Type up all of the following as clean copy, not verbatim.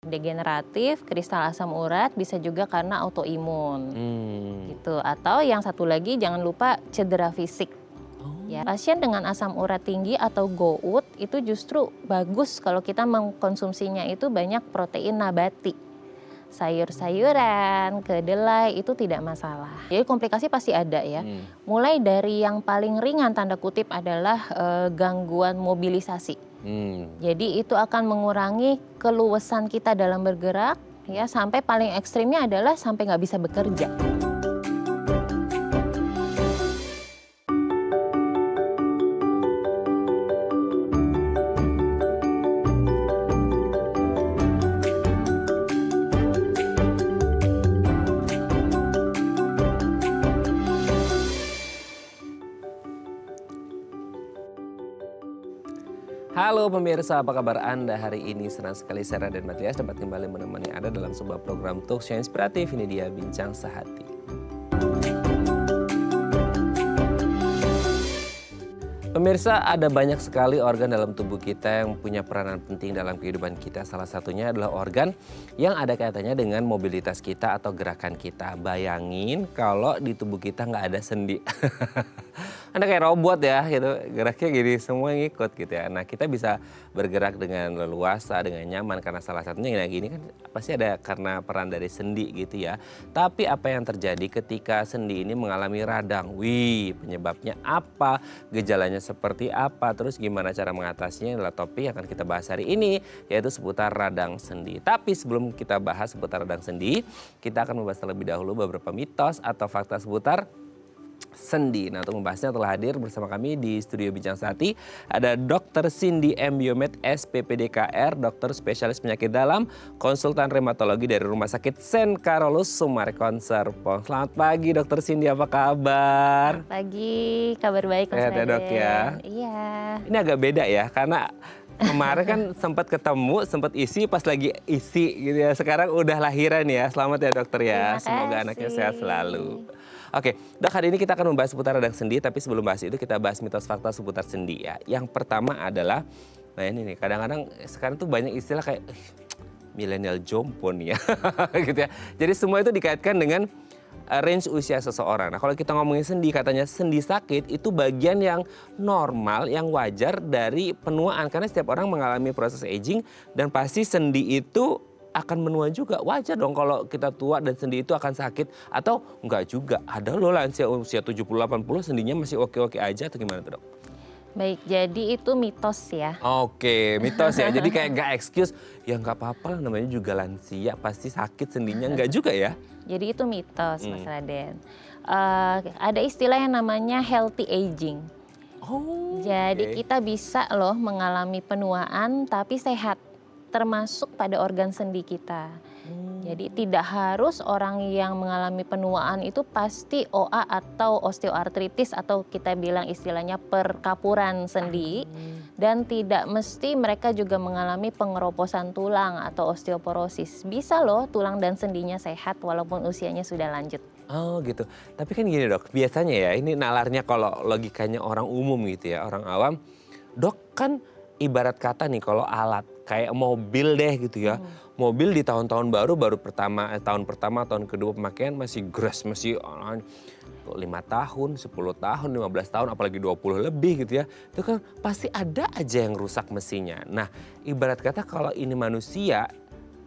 Degeneratif, kristal asam urat, bisa juga karena autoimun. Hmm. Gitu. Atau yang satu lagi jangan lupa cedera fisik. Ya, Oh. pasien dengan asam urat tinggi atau GOUT itu justru bagus kalau kita mengkonsumsinya itu banyak protein nabati. Sayur-sayuran, kedelai itu tidak masalah. Jadi komplikasi pasti ada ya. Mulai dari yang paling ringan tanda kutip adalah gangguan mobilisasi. Jadi itu akan mengurangi keluasan kita dalam bergerak ya, sampai paling ekstrimnya adalah sampai nggak bisa bekerja. Halo pemirsa, apa kabar Anda hari ini? Senang sekali saya Raden Matias dapat kembali menemani Anda dalam sebuah program talk show inspiratif. Ini dia Bincang Sehati. Pemirsa, ada banyak sekali organ dalam tubuh kita yang punya peranan penting dalam kehidupan kita. Salah satunya adalah organ yang ada kaitannya dengan mobilitas kita atau gerakan kita. Bayangin kalau di tubuh kita nggak ada sendi. Anda kayak robot ya gitu, geraknya gini semua ngikut gitu ya. Nah, kita bisa bergerak dengan leluasa, dengan nyaman karena salah satunya yang gini kan pasti ada karena peran dari sendi gitu ya. Tapi apa yang terjadi ketika sendi ini mengalami radang? Wih, penyebabnya apa? Gejalanya seperti apa? Terus gimana cara mengatasinya? Adalah topik yang akan kita bahas hari ini, yaitu seputar radang sendi. Tapi sebelum kita bahas seputar radang sendi, kita akan membahas terlebih dahulu beberapa mitos atau fakta seputar sendi. Nah, untuk membahasnya telah hadir bersama kami di studio Bincang Sehati ada Dr. Cindy M. Biomed SPPDKR, dokter spesialis penyakit dalam, konsultan reumatologi dari Rumah Sakit St. Carolus Sumarekon Serpong. Selamat pagi Dr. Cindy, apa kabar? Pagi, kabar baik Mas Sehat ya, Dok, ya? Iya. Ini agak beda ya, karena kemarin kan sempat ketemu, sempat isi pas lagi isi gitu ya. Sekarang udah lahiran ya. Selamat ya dokter ya. Semoga anaknya sehat selalu. Oke, Dok, hari ini kita akan membahas seputar radang sendi, tapi sebelum bahas itu kita bahas mitos fakta seputar sendi ya. Yang pertama adalah, nah ini nih, kadang-kadang sekarang tuh banyak istilah kayak milenial jompo nih ya, gitu ya. Jadi semua itu dikaitkan dengan range usia seseorang. Nah, kalau kita ngomongin sendi, katanya sendi sakit itu bagian yang normal, yang wajar dari penuaan. Karena setiap orang mengalami proses aging dan pasti sendi itu akan menua juga. Wajar dong kalau kita tua dan sendi itu akan sakit. Atau enggak juga, ada loh lansia usia 70-80 sendinya masih oke-oke aja atau gimana tuh dok? Baik, jadi itu mitos ya. Oke, mitos ya. Jadi kayak nggak excuse, ya nggak apa-apa lah namanya juga lansia, pasti sakit sendinya. Nggak juga ya? Jadi itu mitos Mas Raden. Ada istilah yang namanya healthy aging. Oh, Jadi kita bisa loh mengalami penuaan tapi sehat, termasuk pada organ sendi kita. Jadi tidak harus orang yang mengalami penuaan itu pasti OA atau osteoartritis atau kita bilang istilahnya perkapuran sendi. Dan tidak mesti mereka juga mengalami pengeroposan tulang atau osteoporosis. Bisa loh tulang dan sendinya sehat walaupun usianya sudah lanjut. oh gitu. Tapi kan gini dok, biasanya ya ini nalarnya kalau logikanya orang umum gitu ya, orang awam. Dok kan ibarat kata nih kalau alat kayak mobil deh gitu ya. Mobil di tahun-tahun baru pertama, tahun pertama, tahun kedua pemakaian masih gres, masih 5 tahun, 10 tahun, 15 tahun, apalagi 20 lebih gitu ya. Itu kan pasti ada aja yang rusak mesinnya. Nah, ibarat kata kalau ini manusia,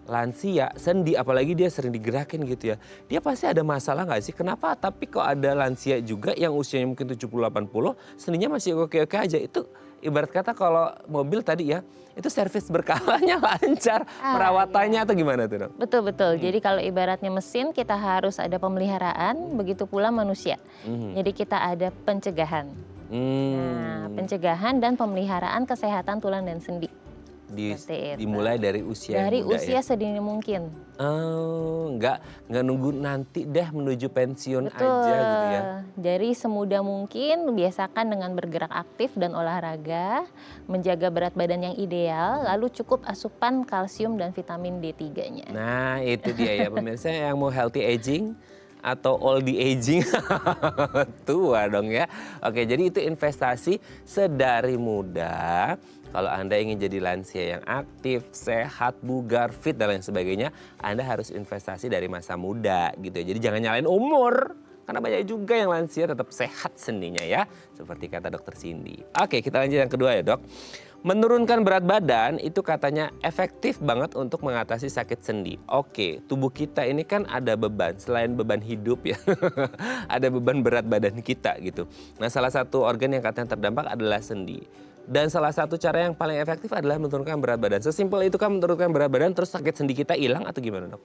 lansia, sendi, apalagi dia sering digerakin gitu ya. Dia pasti ada masalah nggak sih? Kenapa? Tapi kok ada lansia juga yang usianya mungkin 70-80, sendinya masih oke-oke aja. Itu ibarat kata kalau mobil tadi ya, itu servis berkalanya lancar, perawatannya atau gimana tuh dok? Betul-betul, jadi kalau ibaratnya mesin kita harus ada pemeliharaan, begitu pula manusia. Jadi kita ada pencegahan. Nah, pencegahan dan pemeliharaan kesehatan tulang dan sendi. Dimulai dari usia Dari muda usia ya? sedini mungkin. Oh, nggak nunggu nanti deh menuju pensiun Betul. aja gitu ya? Dari semudah mungkin biasakan dengan bergerak aktif dan olahraga, menjaga berat badan yang ideal, lalu cukup asupan kalsium dan vitamin D3-nya. Nah itu dia ya pemirsa yang mau healthy aging, atau oldie aging. Tua dong ya. Oke, jadi itu investasi sedari muda. Kalau Anda ingin jadi lansia yang aktif, sehat, bugar, fit dan lain sebagainya, Anda harus investasi dari masa muda gitu ya. Jadi jangan nyalain umur. Karena banyak juga yang lansia tetap sehat sendinya ya. Seperti kata dokter Cindy. Oke, kita lanjut yang kedua ya dok. Menurunkan berat badan itu katanya efektif banget untuk mengatasi sakit sendi. Oke, tubuh kita ini kan ada beban, selain beban hidup ya, ada beban berat badan kita gitu. Nah salah satu organ yang katanya terdampak adalah sendi. Dan salah satu cara yang paling efektif adalah menurunkan berat badan. Sesimpel itu kan menurunkan berat badan terus sakit sendi kita hilang atau gimana dok?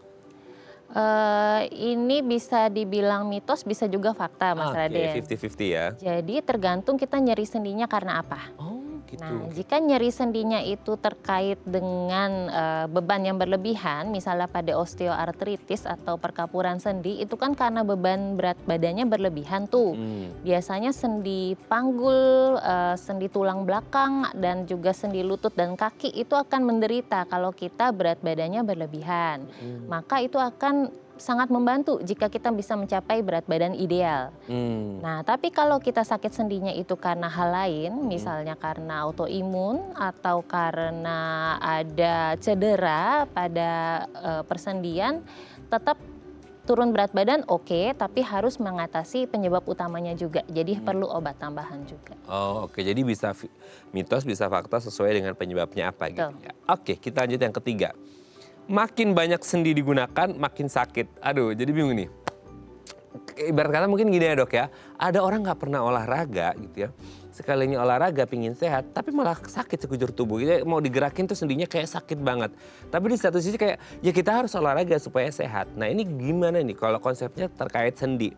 Ini bisa dibilang mitos, bisa juga fakta Mas Oke, Raden. 50-50 ya. Jadi tergantung kita nyeri sendinya karena apa. Oh gitu. Nah, jika nyeri sendinya itu terkait dengan beban yang berlebihan, misalnya pada osteoartritis atau perkapuran sendi, itu kan karena beban berat badannya berlebihan tuh. Biasanya sendi panggul, sendi tulang belakang, dan juga sendi lutut dan kaki itu akan menderita kalau kita berat badannya berlebihan. Maka itu akan sangat membantu jika kita bisa mencapai berat badan ideal. Nah, tapi kalau kita sakit sendinya itu karena hal lain, misalnya karena autoimun atau karena ada cedera pada persendian, tetap turun berat badan oke, tapi harus mengatasi penyebab utamanya juga. Jadi perlu obat tambahan juga. Oh oke, jadi bisa mitos bisa fakta sesuai dengan penyebabnya apa gitu Betul. ya. Oke, kita lanjut yang ketiga. Makin banyak sendi digunakan, makin sakit. Aduh, jadi bingung nih. Ibarat kata mungkin gini ya dok ya, ada orang nggak pernah olahraga gitu ya. Sekalinya olahraga pingin sehat, tapi malah sakit sekujur tubuh. Gitu. Mau digerakin tuh sendinya kayak sakit banget. Tapi di satu sisi kayak, ya kita harus olahraga supaya sehat. Nah ini gimana nih kalau konsepnya terkait sendi?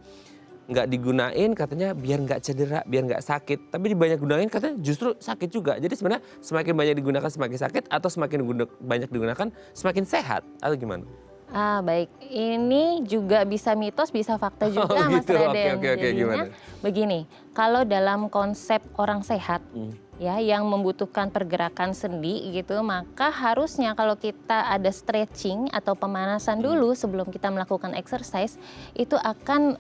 Nggak digunain katanya biar nggak cedera, biar nggak sakit. Tapi dibanyak gunain katanya justru sakit juga. Jadi sebenarnya semakin banyak digunakan semakin sakit atau semakin banyak digunakan semakin sehat atau gimana? Baik. Ini juga bisa mitos, bisa fakta juga Mas Gitu. Raden. Oke, Jadinya gimana? begini, kalau dalam konsep orang sehat ya yang membutuhkan pergerakan sendi gitu, maka harusnya kalau kita ada stretching atau pemanasan dulu sebelum kita melakukan exercise itu akan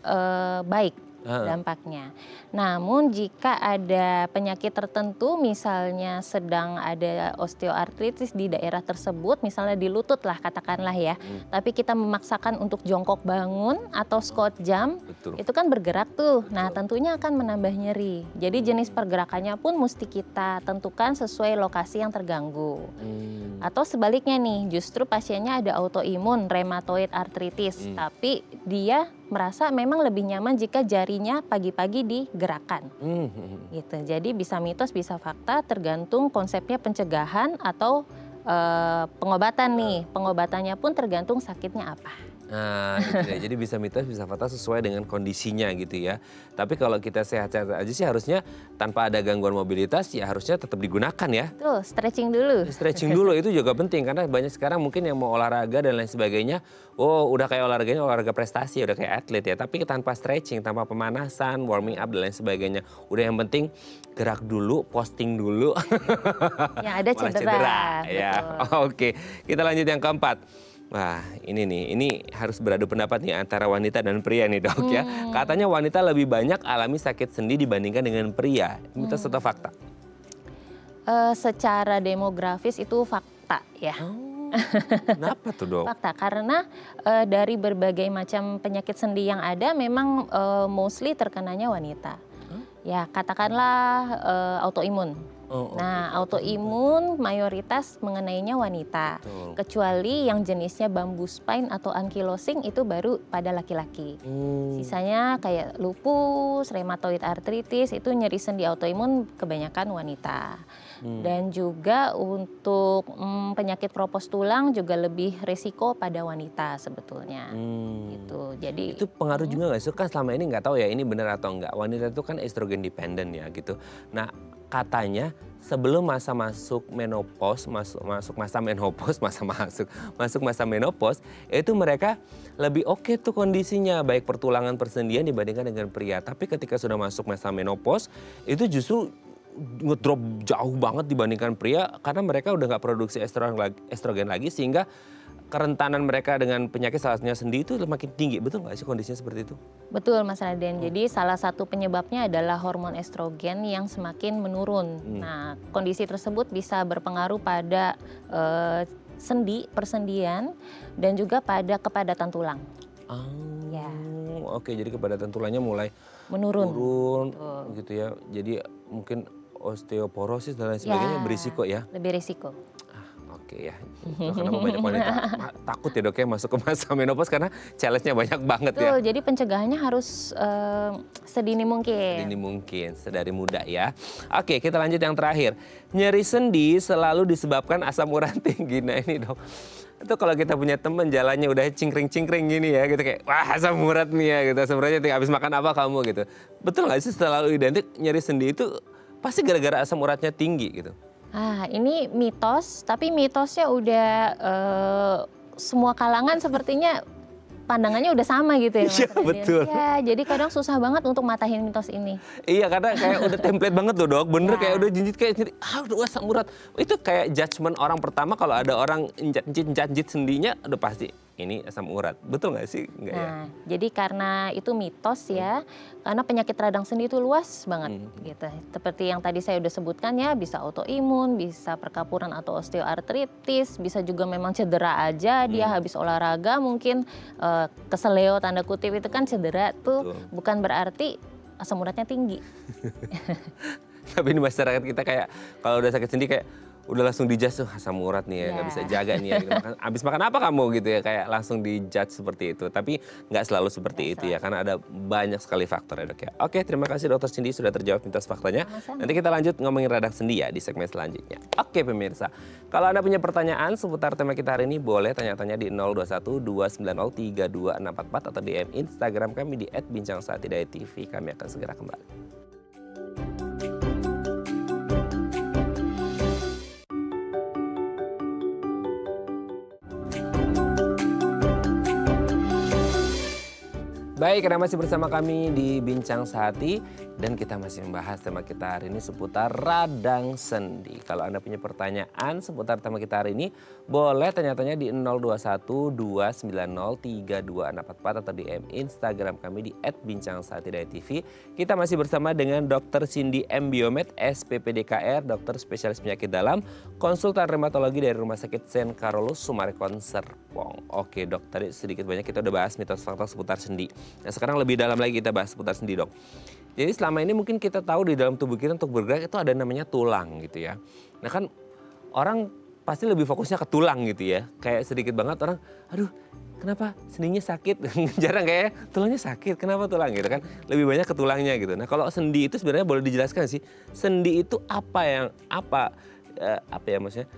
baik dampaknya. Namun jika ada penyakit tertentu misalnya sedang ada osteoartritis di daerah tersebut, misalnya di lutut lah katakanlah ya, tapi kita memaksakan untuk jongkok bangun atau squat jump, Betul. itu kan bergerak tuh. Nah tentunya akan menambah nyeri. Jadi jenis pergerakannya pun mesti kita tentukan sesuai lokasi yang terganggu. Atau sebaliknya nih, justru pasiennya ada autoimun, rheumatoid arthritis, tapi dia merasa memang lebih nyaman jika jarinya pagi-pagi digerakkan. Gitu. Jadi bisa mitos, bisa fakta, tergantung konsepnya pencegahan atau pengobatan nih. Pengobatannya pun tergantung sakitnya apa. Nah, gitu ya. Jadi bisa mitos, bisa fakta sesuai dengan kondisinya gitu ya. Tapi kalau kita sehat-sehat aja sih harusnya tanpa ada gangguan mobilitas ya harusnya tetap digunakan ya. Tuh, stretching dulu. Stretching dulu itu juga penting karena banyak sekarang mungkin yang mau olahraga dan lain sebagainya. Oh udah kayak olahraganya olahraga prestasi, udah kayak atlet ya. Tapi tanpa stretching, tanpa pemanasan, warming up dan lain sebagainya. Udah yang penting gerak dulu, posting dulu. Yang ada Malah cedera. ya. Betul. Oke, kita lanjut yang keempat. Wah ini nih, ini harus beradu pendapat nih antara wanita dan pria nih dok ya. Katanya wanita lebih banyak alami sakit sendi dibandingkan dengan pria. Mitos atau fakta? Secara demografis itu fakta ya. Kenapa tuh dok? Fakta, karena dari berbagai macam penyakit sendi yang ada memang mostly terkenanya wanita. Ya katakanlah autoimun. Nah autoimun mayoritas mengenainya wanita. Betul. Kecuali yang jenisnya bambu spine atau ankylosing itu baru pada laki-laki. Sisanya kayak lupus, rheumatoid arthritis itu nyeri sendi autoimun kebanyakan wanita. Dan juga untuk penyakit kropos tulang juga lebih risiko pada wanita sebetulnya. Gitu. Jadi Itu pengaruh juga nggak sih? Kan selama ini nggak tahu ya ini benar atau enggak. Wanita itu kan estrogen dependent ya gitu. Nah katanya sebelum masa masuk menopause, masuk masa menopause, masuk masa menopause, itu mereka lebih oke tuh kondisinya baik pertulangan persendian dibandingkan dengan pria. Tapi ketika sudah masuk masa menopause, itu justru ngedrop jauh banget dibandingkan pria karena mereka udah nggak produksi estrogen lagi sehingga kerentanan mereka dengan penyakit salah satunya sendi itu makin tinggi. Betul nggak sih kondisinya seperti itu? Betul Mas Raden. Jadi salah satu penyebabnya adalah hormon estrogen yang semakin menurun. Nah, kondisi tersebut bisa berpengaruh pada sendi, persendian, dan juga pada kepadatan tulang. Ya. Oke, jadi kepadatan tulangnya mulai Menurun. turun gitu ya. Jadi mungkin osteoporosis dan lain sebagainya berisiko ya. Lebih risiko. Oke ya, karena banyak wanita takut ya dok ya masuk ke masa menopause karena challenge-nya banyak banget ya. Betul, jadi pencegahannya harus sedini mungkin. Sedini mungkin, sedari muda ya. Oke, kita lanjut yang terakhir. Nyeri sendi selalu disebabkan asam urat tinggi. Nah ini dok, itu kalau kita punya temen jalannya udah cingkring-cingkring gini ya, gitu kayak wah asam urat nih ya, gitu. Asam uratnya tinggi, habis makan apa kamu gitu. Betul nggak sih selalu identik nyeri sendi itu pasti gara-gara asam uratnya tinggi gitu? Ini mitos, tapi mitosnya udah semua kalangan sepertinya pandangannya udah sama gitu ya Mas Iya, Raden. betul. Ya, jadi kadang susah banget untuk matahin mitos ini. Iya, karena kayak udah template banget loh dok, bener kayak udah jinjit kayak nyeri, udah asam urat. Itu kayak judgement orang pertama kalau ada orang njat-njit sendinya udah pasti ini asam urat. Betul nggak sih? Nggak ya? Nah, jadi karena itu mitos ya, karena penyakit radang sendi itu luas banget gitu. Seperti yang tadi saya udah sebutkan ya, bisa autoimun, bisa perkapuran atau osteoartritis, bisa juga memang cedera aja dia habis olahraga mungkin keseleo tanda kutip itu kan cedera tuh, bukan berarti asam uratnya tinggi. Tapi di masyarakat kita kayak kalau udah sakit sendi kayak udah langsung dijudge tuh asam urat nih ya, nggak bisa jaga nih ya. Gitu. Abis makan apa kamu gitu ya, kayak langsung dijudge seperti itu. Tapi nggak selalu seperti itu ya, karena ada banyak sekali faktor ya dok ya. Oke, terima kasih dokter Cindy sudah terjawab mitos faktanya. Nanti kita lanjut ngomongin radang sendi ya di segmen selanjutnya. Oke pemirsa, kalau Anda punya pertanyaan seputar tema kita hari ini boleh tanya-tanya di 021 290 32644 atau DM Instagram kami di @bincangsaatidayatv. Kami akan segera kembali. Baik, Anda masih bersama kami di Bincang Sehati dan kita masih membahas tema kita hari ini seputar radang sendi. Kalau Anda punya pertanyaan seputar tema kita hari ini, boleh tanya-tanya di 021 290 32644 atau di Instagram kami di @bincangsaatidayatv. Kita masih bersama dengan Dr. Cindy M. Biomed, SPPDKR, dokter spesialis penyakit dalam, konsultan reumatologi dari Rumah Sakit Sen Carolus Summarecon Serpong. Oke dok, tadi sedikit banyak kita udah bahas mitos fakta seputar sendi. Nah sekarang lebih dalam lagi kita bahas seputar sendi dok. Jadi selama ini mungkin kita tahu di dalam tubuh kita untuk bergerak itu ada namanya tulang gitu ya. Nah kan orang pasti lebih fokusnya ke tulang gitu ya. Kayak sedikit banget orang, aduh kenapa sendinya sakit? Jarang kayak tulangnya sakit, kenapa tulang gitu kan. Lebih banyak ke tulangnya gitu. Nah kalau sendi itu sebenarnya boleh dijelaskan sih. Sendi itu apa ya maksudnya?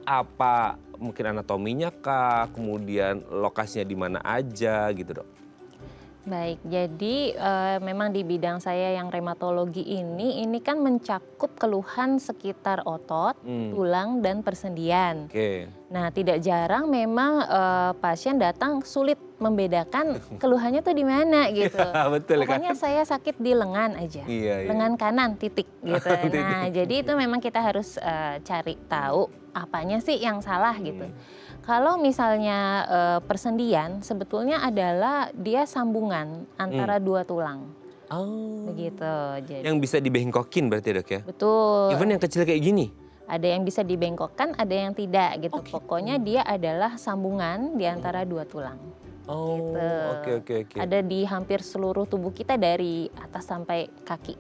Apa mungkin anatominya kah? Kemudian lokasinya di mana aja gitu dok? Baik, jadi memang di bidang saya yang reumatologi ini kan mencakup keluhan sekitar otot, tulang, dan persendian. Oke. Nah, tidak jarang memang pasien datang sulit membedakan keluhannya tuh di mana gitu. Betul kan? Pokoknya saya sakit di lengan aja, lengan kanan titik gitu. Nah, jadi itu memang kita harus cari tahu apanya sih yang salah gitu. Kalau misalnya persendian sebetulnya adalah dia sambungan antara dua tulang. Begitu. Jadi, yang bisa dibengkokin berarti dok ya? betul. Even yang kecil kayak gini? Ada yang bisa dibengkokkan, ada yang tidak gitu. Pokoknya dia adalah sambungan di antara dua tulang. Oh, Gitu. oke. Ada di hampir seluruh tubuh kita dari atas sampai kaki.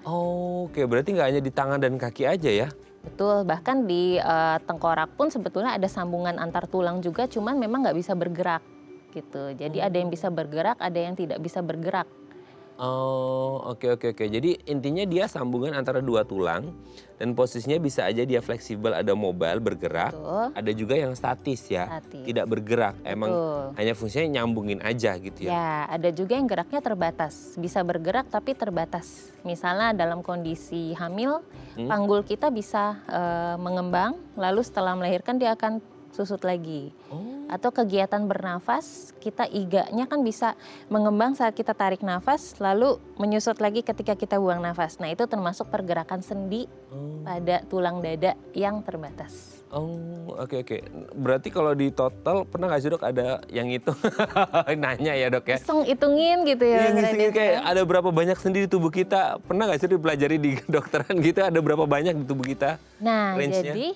Oke, berarti nggak hanya di tangan dan kaki aja ya? Betul, bahkan di tengkorak pun sebetulnya ada sambungan antar tulang juga, cuman memang nggak bisa bergerak gitu. Jadi ada yang bisa bergerak, ada yang tidak bisa bergerak. Oh, oke. Jadi intinya dia sambungan antara dua tulang dan posisinya bisa aja dia fleksibel, ada mobile bergerak, Betul. ada juga yang statis ya, Statis. tidak bergerak. Emang Betul. hanya fungsinya nyambungin aja gitu ya. Ya, ada juga yang geraknya terbatas, bisa bergerak tapi terbatas. Misalnya dalam kondisi hamil, panggul kita bisa mengembang, lalu setelah melahirkan dia akan susut lagi. Atau kegiatan bernafas, kita iganya kan bisa mengembang saat kita tarik nafas, lalu menyusut lagi ketika kita buang nafas. Nah itu termasuk pergerakan sendi pada tulang dada yang terbatas. Oh, oke. Berarti kalau di total pernah nggak sih dok ada yang itu nanya ya dok ya? Iseng hitungin gitu ya Iya Mas ngisi Radit kayak ya. ada berapa banyak sendi di tubuh kita? Pernah nggak sih dipelajari di kedokteran gitu ada berapa banyak di tubuh kita Nah, range-nya? jadi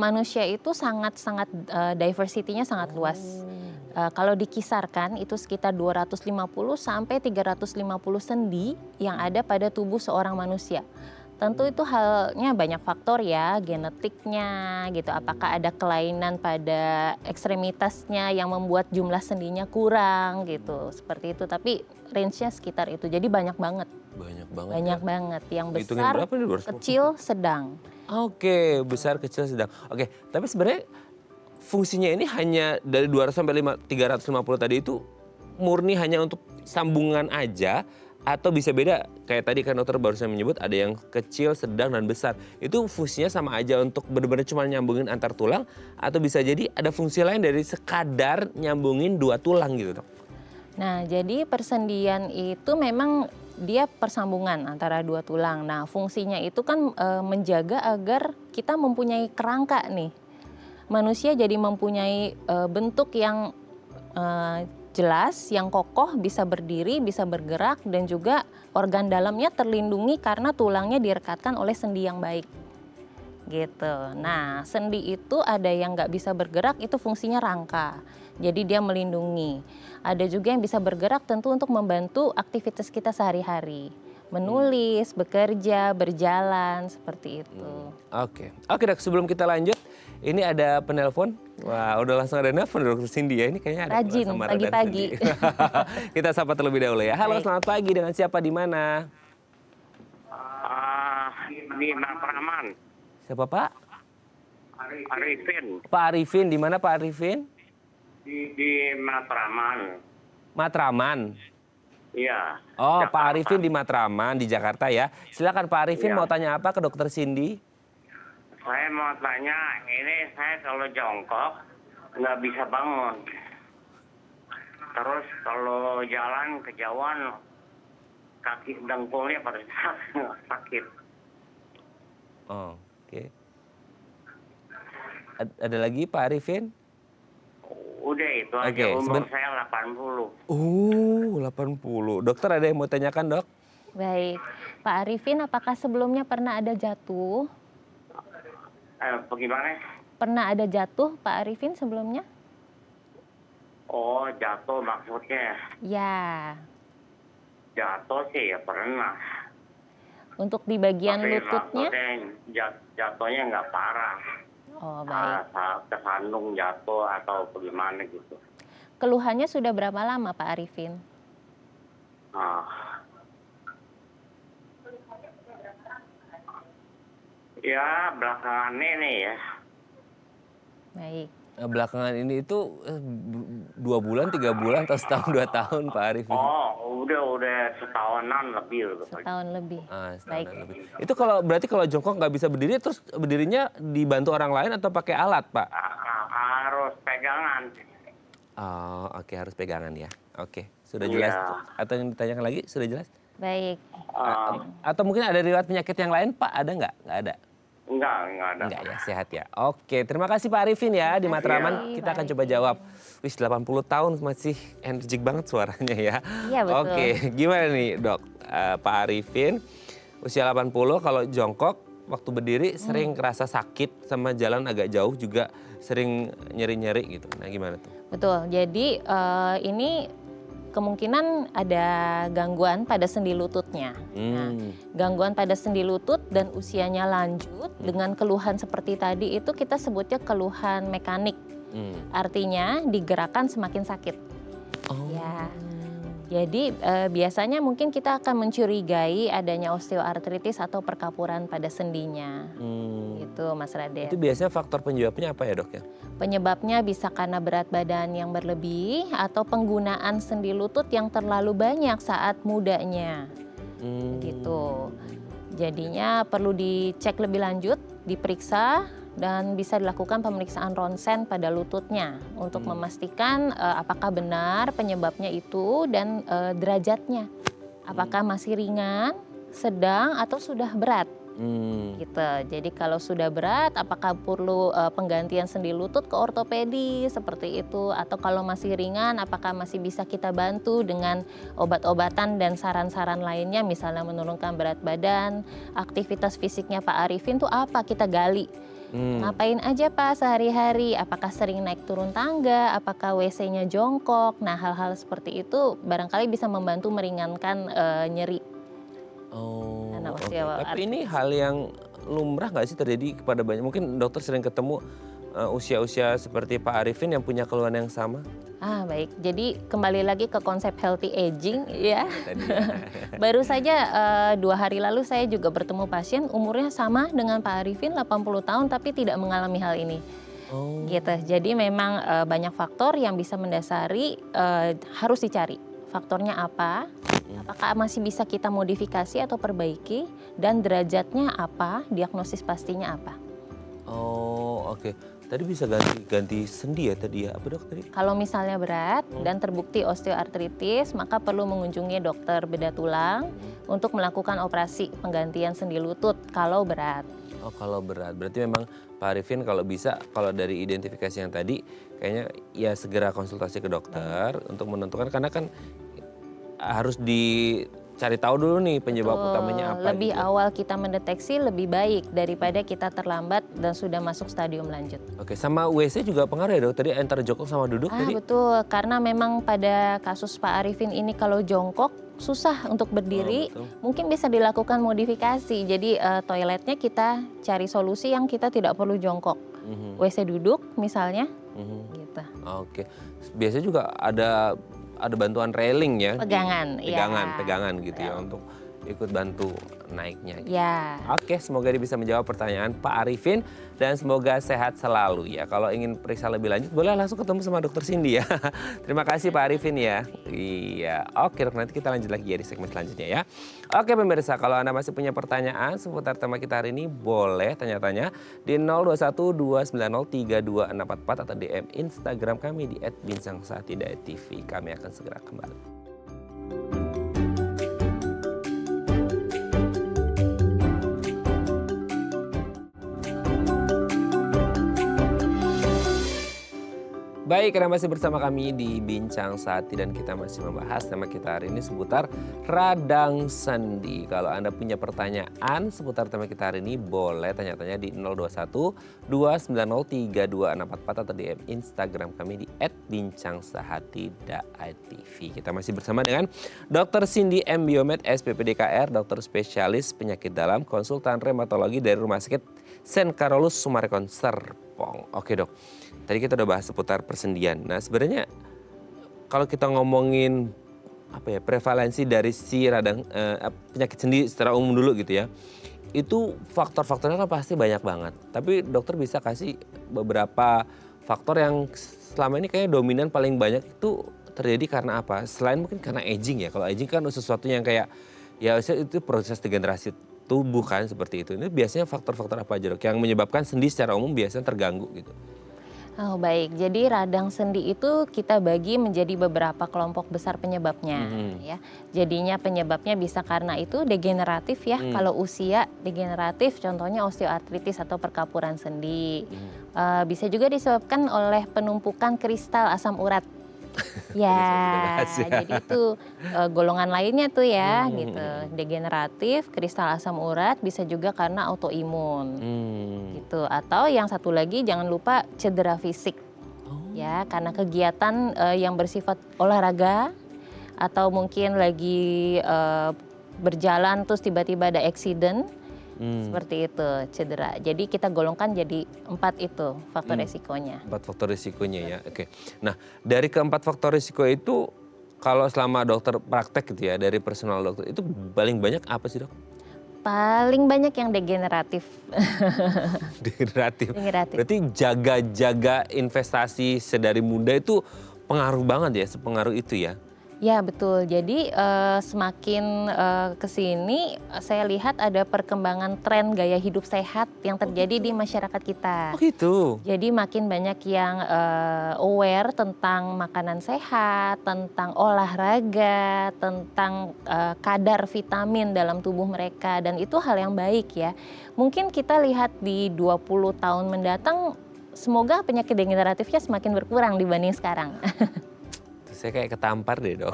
manusia itu sangat-sangat diversity-nya sangat luas. Kalau dikisarkan itu sekitar 250 sampai 350 sendi yang ada pada tubuh seorang manusia. Tentu itu halnya banyak faktor ya, genetiknya gitu. Apakah ada kelainan pada ekstremitasnya yang membuat jumlah sendinya kurang gitu. Seperti itu, tapi range-nya sekitar itu. Jadi banyak banget. Banyak banget Banyak ya. banget. Yang Hitungin besar, berapa nih 250? kecil, sedang. Oke, besar kecil sedang. Oke, tapi sebenarnya fungsinya ini hanya dari 200 sampai 350 tadi itu murni hanya untuk sambungan aja atau bisa beda kayak tadi kan dokter barusan menyebut ada yang kecil, sedang dan besar. Itu fungsinya sama aja untuk benar-benar cuma nyambungin antar tulang atau bisa jadi ada fungsi lain dari sekadar nyambungin dua tulang gitu, Dok. Nah, jadi persendian itu memang dia persambungan antara dua tulang. Nah, fungsinya itu kan menjaga agar kita mempunyai kerangka nih. Manusia jadi mempunyai bentuk yang jelas, yang kokoh, bisa berdiri, bisa bergerak, dan juga organ dalamnya terlindungi karena tulangnya direkatkan oleh sendi yang baik. Gitu. Nah, sendi itu ada yang nggak bisa bergerak, itu fungsinya rangka. Jadi dia melindungi. Ada juga yang bisa bergerak tentu untuk membantu aktivitas kita sehari-hari. Menulis, bekerja, berjalan, seperti itu. Oke, Dok, sebelum kita lanjut, ini ada penelpon. Wah, udah langsung ada nelpon Dokter Cindy ya. Ini kayaknya ada Rajin, Samara dan pagi-pagi. Cindy. Kita sapa terlebih dahulu ya. Halo, Baik. selamat pagi. Dengan siapa di mana? Di Matraman, Siapa Pak? Arifin, Pak Arifin, di mana Pak Arifin? di Matraman, Matraman. iya. Oh, Jakarta. Pak Arifin di Matraman di Jakarta ya. Silakan Pak Arifin Iya. mau tanya apa ke Dokter Cindy? Saya mau tanya, ini saya kalau jongkok nggak bisa bangun. Terus kalau jalan kejauhan, kaki dengkulnya pada sakit. Oh, oke. Ada lagi Pak Arifin? Udah itu aja, Oke, umur saya 80. 80. Dokter ada yang mau tanyakan, Dok? Baik, Pak Arifin, apakah sebelumnya pernah ada jatuh? Bagaimana? Pernah ada jatuh, Pak Arifin, sebelumnya? Oh, jatuh maksudnya. Ya, Jatuh sih ya pernah. untuk di bagian Tapi lututnya? maksudnya jatuhnya nggak parah. Oh, baik. Kesandung jatuh atau bagaimana gitu. Keluhannya sudah berapa lama, Pak Arifin? Nah, ya belakangan ini ya. Baik, Belakangan ini itu 2 bulan, 3 bulan, atau setahun 2 tahun Pak Arifin? Oh, udah setahunan lebih. setahun lebih. Setahunan Baik. lebih. Itu berarti kalau jongkok nggak bisa berdiri, terus berdirinya dibantu orang lain atau pakai alat, Pak? Harus pegangan. Oh, oke, harus pegangan ya. Oke, sudah Iya. jelas. Atau yang ditanyakan lagi, sudah jelas? Baik, Atau mungkin ada riwayat penyakit yang lain, Pak? Ada nggak? Nggak ada. Enggak ada. Enggak ya, sehat ya. Oke, terima kasih Pak Arifin ya di Matraman. kasih, Kita akan Pak coba Arifin. jawab. Wis 80 tahun masih energik banget suaranya ya. Iya, betul. Oke, gimana nih Dok? Pak Arifin usia 80 kalau jongkok waktu berdiri sering kerasa sakit sama jalan agak jauh juga sering nyeri-nyeri gitu. Nah, gimana tuh? betul. Jadi ini kemungkinan ada gangguan pada sendi lututnya. Nah, gangguan pada sendi lutut dan usianya lanjut dengan keluhan seperti tadi itu kita sebutnya keluhan mekanik. Artinya digerakkan semakin sakit. Oh. Ya. Jadi biasanya mungkin kita akan mencurigai adanya osteoartritis atau perkapuran pada sendinya. Gitu, Mas Raden. Itu biasanya faktor penyebabnya apa ya, Dok ya? Penyebabnya bisa karena berat badan yang berlebih atau penggunaan sendi lutut yang terlalu banyak saat mudanya. Gitu. Jadinya perlu dicek lebih lanjut, diperiksa dan bisa dilakukan pemeriksaan ronsen pada lututnya untuk memastikan apakah benar penyebabnya itu dan derajatnya. Apakah masih ringan, sedang atau sudah berat. gitu. Jadi kalau sudah berat, apakah perlu penggantian sendi lutut ke ortopedi seperti itu, atau kalau masih ringan, apakah masih bisa kita bantu dengan obat-obatan dan saran-saran lainnya, misalnya menurunkan berat badan, aktivitas fisiknya Pak Arifin tuh apa, kita gali. Ngapain aja Pak sehari-hari, apakah sering naik turun tangga, apakah WC-nya jongkok. Nah, hal-hal seperti itu barangkali bisa membantu meringankan nyeri. Oh, Karena oke. osteoartritis. Tapi ini hal yang lumrah nggak sih terjadi kepada banyak? Mungkin dokter sering ketemu usia-usia seperti Pak Arifin yang punya keluhan yang sama. Baik. Jadi kembali lagi ke konsep healthy aging ya. Tadi ya. Baru saja 2 hari lalu saya juga bertemu pasien umurnya sama dengan Pak Arifin 80 tahun tapi tidak mengalami hal ini. Oh. Gitu. Jadi memang banyak faktor yang bisa mendasari, harus dicari. Faktornya apa? Apakah masih bisa kita modifikasi atau perbaiki, dan derajatnya apa, diagnosis pastinya apa. Oh, oke. Tadi bisa ganti sendi ya tadi ya, apa dok tadi? Kalau misalnya berat dan terbukti osteoartritis, maka perlu mengunjungi dokter bedah tulang untuk melakukan operasi penggantian sendi lutut kalau berat. Oh, kalau berat. Berarti memang Pak Arifin kalau bisa, kalau dari identifikasi yang tadi, kayaknya ya segera konsultasi ke dokter untuk menentukan, karena kan harus dicari tahu dulu nih penyebab utamanya apa. Lebih gitu. awal kita mendeteksi lebih baik daripada kita terlambat dan sudah masuk stadium lanjut. Oke, sama WC juga pengaruh ya dok? Tadi antara jongkok sama duduk tadi? Betul, karena memang pada kasus Pak Arifin ini kalau jongkok susah untuk berdiri, betul. mungkin bisa dilakukan modifikasi. Jadi toiletnya kita cari solusi yang kita tidak perlu jongkok. WC duduk misalnya, gitu. Oke, biasanya juga ada bantuan railing ya? Pegangan, Pegangan gitu ya untuk ikut bantu naiknya. Gitu. Ya. Oke, semoga dia bisa menjawab pertanyaan Pak Arifin dan semoga sehat selalu ya. Kalau ingin periksa lebih lanjut boleh langsung ketemu sama Dokter Cindy ya. Terima kasih Pak Arifin ya. Iya, oke dok, nanti kita lanjut lagi ya di segmen selanjutnya ya. Oke pemirsa, kalau Anda masih punya pertanyaan seputar tema kita hari ini boleh tanya-tanya di 0212903244 atau DM Instagram kami di @binsangsati.tv. Kami akan segera kembali. Baik, Anda masih bersama kami di Bincang Sati dan kita masih membahas tema kita hari ini seputar radang sendi. Kalau Anda punya pertanyaan seputar tema kita hari ini boleh tanya-tanya di 0212903244 atau DM Instagram kami di @bincangsahati.tv. Kita masih bersama dengan Dr. Cindy M. Biomed, SPPDKR, dokter spesialis penyakit dalam, konsultan reumatologi dari Rumah Sakit St. Carolus Summarecon Serpong. Oke dok. Tadi kita udah bahas seputar persendian. Nah sebenarnya kalau kita ngomongin prevalensi dari si radang penyakit sendi secara umum dulu gitu ya, itu faktor-faktornya kan pasti banyak banget. Tapi dokter bisa kasih beberapa faktor yang selama ini kayaknya dominan paling banyak itu terjadi karena apa? Selain mungkin karena aging ya. Kalau aging kan sesuatu yang kayak ya itu proses degenerasi tubuh kan seperti itu. Ini biasanya faktor-faktor apa aja dok yang menyebabkan sendi secara umum biasanya terganggu gitu? Oh baik, jadi radang sendi itu kita bagi menjadi beberapa kelompok besar penyebabnya ya. Jadinya penyebabnya bisa karena itu degeneratif ya. Kalau usia degeneratif contohnya osteoartritis atau perkapuran sendi. Bisa juga disebabkan oleh penumpukan kristal asam urat. Ya, jadi itu golongan lainnya tuh ya gitu. Degeneratif, kristal asam urat, bisa juga karena autoimun. Gitu. Atau yang satu lagi jangan lupa cedera fisik. Ya, karena kegiatan yang bersifat olahraga atau mungkin lagi berjalan terus tiba-tiba ada accident. Seperti itu, cedera. Jadi kita golongkan jadi 4 itu faktor resikonya. 4 faktor risikonya ya, oke. Nah dari keempat faktor risiko itu kalau selama dokter praktek gitu ya dari personal dokter itu paling banyak apa sih dok? Paling banyak yang degeneratif. Degeneratif. Berarti jaga investasi sedari muda itu pengaruh banget ya, sepengaruh itu ya? Ya betul. Jadi semakin ke sini saya lihat ada perkembangan tren gaya hidup sehat yang terjadi di masyarakat kita. Oh gitu. Jadi makin banyak yang aware tentang makanan sehat, tentang olahraga, tentang kadar vitamin dalam tubuh mereka, dan itu hal yang baik ya. Mungkin kita lihat di 20 tahun mendatang semoga penyakit degeneratifnya semakin berkurang dibanding sekarang. Saya kayak ketampar deh dok.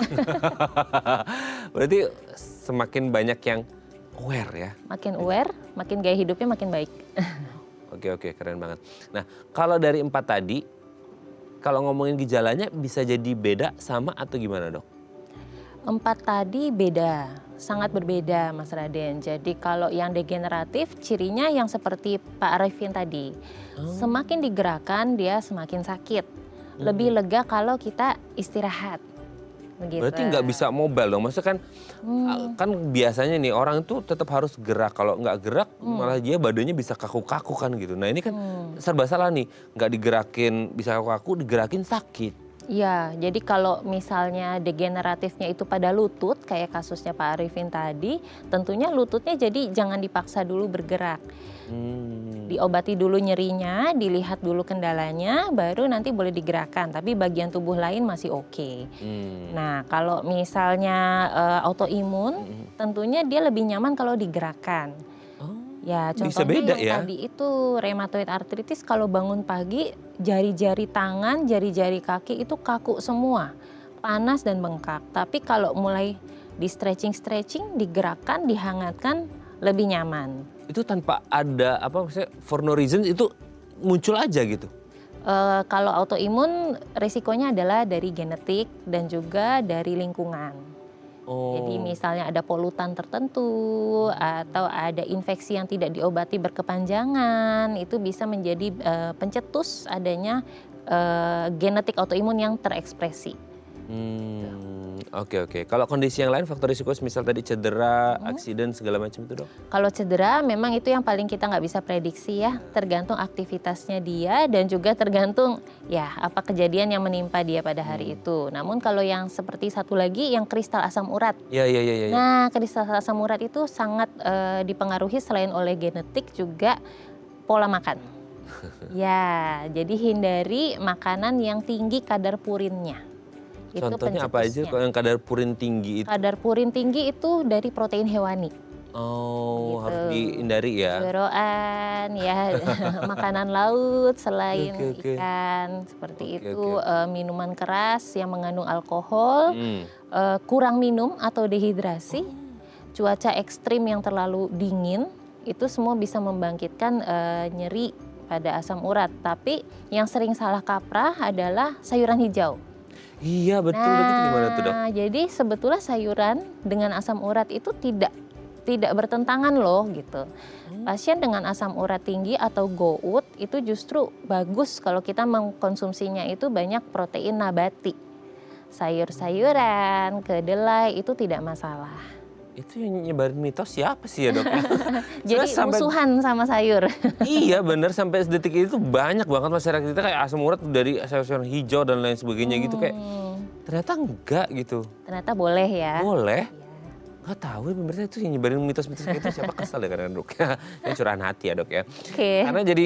Berarti semakin banyak yang aware ya. Makin aware, makin gaya hidupnya makin baik. Oke, keren banget. Nah, kalau dari 4 tadi, kalau ngomongin gejalanya bisa jadi beda sama atau gimana dok? 4 tadi beda, sangat berbeda Mas Raden. Jadi kalau yang degeneratif cirinya yang seperti Pak Arifin tadi. Semakin digerakkan dia semakin sakit. Lebih lega kalau kita istirahat. Begitu. Berarti nggak bisa mobile dong. Maksudnya kan kan biasanya nih orang tuh tetap harus gerak. Kalau nggak gerak malah dia badannya bisa kaku-kaku kan gitu. Nah ini kan serba salah nih. Nggak digerakin bisa kaku-kaku, digerakin sakit. Iya, jadi kalau misalnya degeneratifnya itu pada lutut, kayak kasusnya Pak Arifin tadi, tentunya lututnya jadi jangan dipaksa dulu bergerak. Diobati dulu nyerinya, dilihat dulu kendalanya, baru nanti boleh digerakkan. Tapi bagian tubuh lain masih oke. Nah, kalau misalnya autoimun, tentunya dia lebih nyaman kalau digerakkan. Ya, Bisa contohnya beda yang ya? tadi itu rheumatoid arthritis kalau bangun pagi jari-jari tangan, jari-jari kaki itu kaku semua, panas dan bengkak. Tapi kalau mulai di stretching, digerakkan, dihangatkan lebih nyaman. Itu tanpa ada apa maksudnya for no reason itu muncul aja gitu. Kalau autoimun risikonya adalah dari genetik dan juga dari lingkungan. Jadi misalnya ada polutan tertentu atau ada infeksi yang tidak diobati berkepanjangan, itu bisa menjadi pencetus adanya genetik autoimun yang terekspresi. Oke. Kalau kondisi yang lain faktor risiko misal tadi cedera, aksiden segala macam itu dok? Kalau cedera memang itu yang paling kita nggak bisa prediksi ya, tergantung aktivitasnya dia dan juga tergantung ya apa kejadian yang menimpa dia pada hari itu. Namun kalau yang seperti satu lagi yang kristal asam urat. Iya. Nah, kristal asam urat itu sangat dipengaruhi selain oleh genetik juga pola makan. Ya, jadi hindari makanan yang tinggi kadar purinnya. Itu Contohnya apa aja pencetusnya. kalau yang kadar purin tinggi itu? Kadar purin tinggi itu dari protein hewani. Oh, Gitu. harus dihindari ya. Jeroan, ya makanan laut selain Oke. ikan seperti Oke, itu, oke. minuman keras yang mengandung alkohol, kurang minum atau dehidrasi, cuaca ekstrim yang terlalu dingin, itu semua bisa membangkitkan nyeri pada asam urat. Tapi yang sering salah kaprah adalah sayuran hijau. Iya betul, itu gimana tuh dok? Nah, jadi sebetulnya sayuran dengan asam urat itu tidak bertentangan loh gitu. Pasien dengan asam urat tinggi atau GOUT itu justru bagus kalau kita mengkonsumsinya itu banyak protein nabati. Sayur-sayuran, kedelai itu tidak masalah. Itu yang nyebarin mitos siapa sih ya dok? Jadi musuhan sama sayur. Iya bener, sampai detik itu banyak banget masyarakat kita kayak asam urat dari sayur-sayuran hijau dan lain sebagainya gitu kayak ternyata enggak gitu. Ternyata boleh ya. Boleh. Ya. Gak tahu ya pemirsa itu yang nyebarin mitos-mitos kayak itu siapa, kesel ya kadang dok. Ini curahan hati ya dok ya. Oke. Karena jadi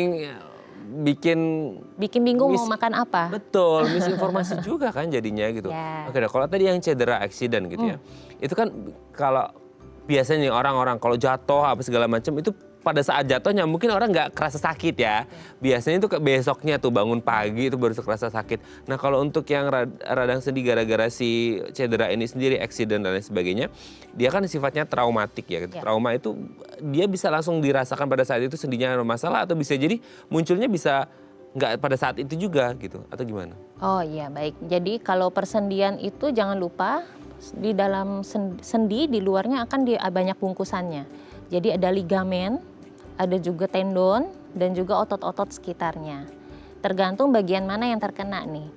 bikin Bingung mau makan apa. betul, misinformasi juga kan jadinya gitu. Ya. Oke dok, kalau tadi yang cedera aksiden gitu ya. Itu kan kalau biasanya nih orang-orang kalau jatuh apa segala macam itu pada saat jatuhnya mungkin orang nggak kerasa sakit ya. Biasanya itu besoknya tuh bangun pagi itu baru kerasa sakit. Nah kalau untuk yang radang sendi gara-gara si cedera ini sendiri, aksiden dan lain sebagainya, dia kan sifatnya traumatik ya. Ya. Trauma itu dia bisa langsung dirasakan pada saat itu sendinya ada masalah atau bisa jadi munculnya bisa nggak pada saat itu juga gitu atau gimana? Oh iya baik. Jadi kalau persendian itu jangan lupa di dalam sendi di luarnya akan banyak bungkusannya. Jadi ada ligamen, ada juga tendon dan juga otot-otot sekitarnya. Tergantung bagian mana yang terkena nih.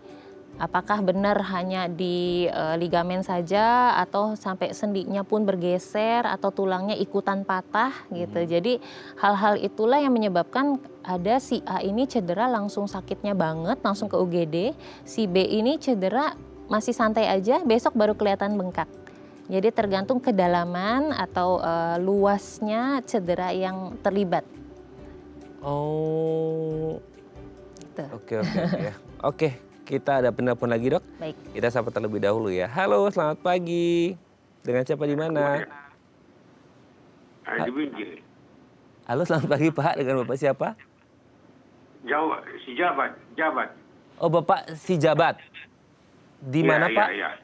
Apakah benar hanya di ligamen saja atau sampai sendinya pun bergeser atau tulangnya ikutan patah gitu. Jadi hal-hal itulah yang menyebabkan ada si A ini cedera langsung sakitnya banget, langsung ke UGD. Si B ini cedera masih santai aja, besok baru kelihatan bengkak. Jadi tergantung kedalaman atau luasnya cedera yang terlibat. Oh, Gitu. oke. Oke, kita ada penelpon lagi, Dok. Baik. Kita sapa terlebih dahulu ya. Halo, selamat pagi. Dengan siapa di mana? Di Binjai. Halo, selamat pagi Pak. Dengan Bapak siapa? Jawa, si Jabat. Oh, Bapak si Jabat. Di mana, Pak? Iya.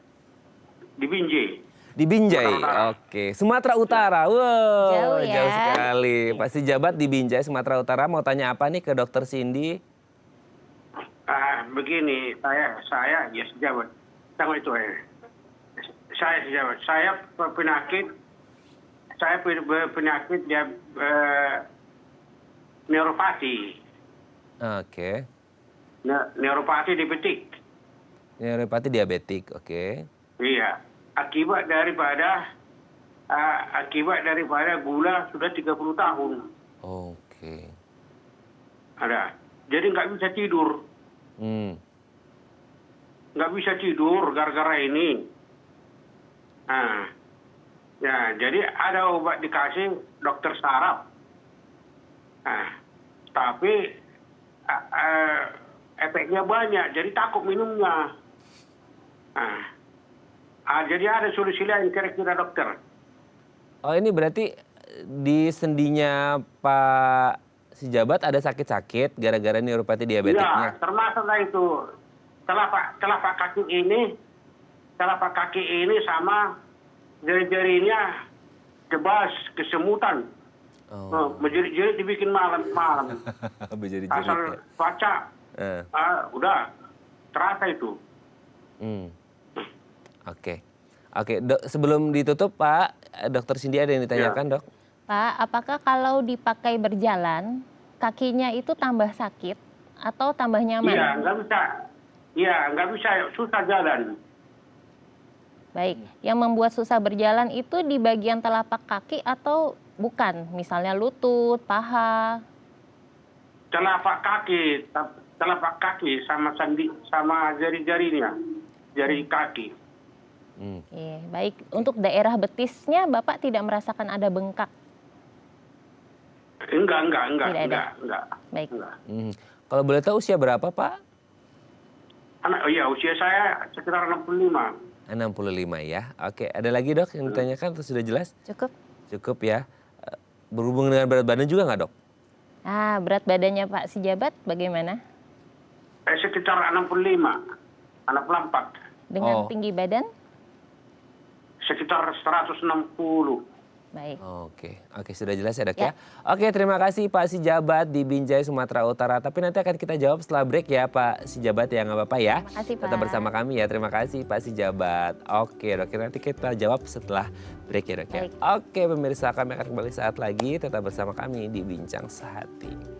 Di Binjai. Di Binjai. Sumatera Utara. Oke, Sumatera Utara. Wow, Jauh ya. jauh sekali. Pak si Jabat di Binjai, Sumatera Utara. Mau tanya apa nih ke Dokter Cindy? Begini, saya ya sejabat. Sama itu saya sejabat. Saya penyakit dia neuropati. Oke. Neuropati diabetik. Neuropati diabetik, oke. Iya. Akibat daripada gula sudah 30 tahun. Oke. Ada. Jadi nggak bisa tidur. Nggak bisa tidur gara-gara ini. Nah, ya, jadi ada obat dikasih dokter saraf. Nah, tapi efeknya banyak, jadi takut minumnya. Jadi ada solusi lain kira-kira dokter. Oh, ini berarti di sendinya Pak si Jabat ada sakit-sakit gara-gara neuropati diabetiknya? Ya, termasuk lah itu telapak kaki ini sama jari-jarinya kebas, kesemutan. Oh. Menjerit-jerit dibikin malam. Berjerit-jerit Asal ya. baca, udah terasa itu. Oke. Dok, sebelum ditutup Pak, Dokter Cindy ada yang ditanyakan, Dok? Pak, apakah kalau dipakai berjalan, kakinya itu tambah sakit atau tambah nyaman? Iya, nggak bisa, susah jalan. Baik, yang membuat susah berjalan itu di bagian telapak kaki atau bukan? Misalnya lutut, paha. Telapak kaki sama jari-jarinya, jari kaki. Oke, baik. Untuk daerah betisnya Bapak tidak merasakan ada bengkak? Enggak. Tidak ada. Baik. Enggak. Kalau boleh tahu usia berapa Pak? Usia saya sekitar 65. 65 ya. Oke, ada lagi Dok yang ditanyakan atau sudah jelas? Cukup? Cukup ya. Berhubung dengan berat badan juga nggak Dok? Berat badannya Pak si Jabat bagaimana? Sekitar 65, 64. Dengan tinggi badan? Sekitar 160. Baik. Oke, sudah jelas ya Dok ya. Oke, terima kasih Pak si Jabat di Binjai, Sumatera Utara. Tapi nanti akan kita jawab setelah break ya Pak si Jabat ya, nggak apa-apa ya. Terima kasih Pak. Tetap bersama kami ya, terima kasih Pak si Jabat. Oke Dok, nanti kita jawab setelah break ya Dok ya. Baik. Oke pemirsa, kami akan kembali saat lagi. Tetap bersama kami di Bincang Sehati.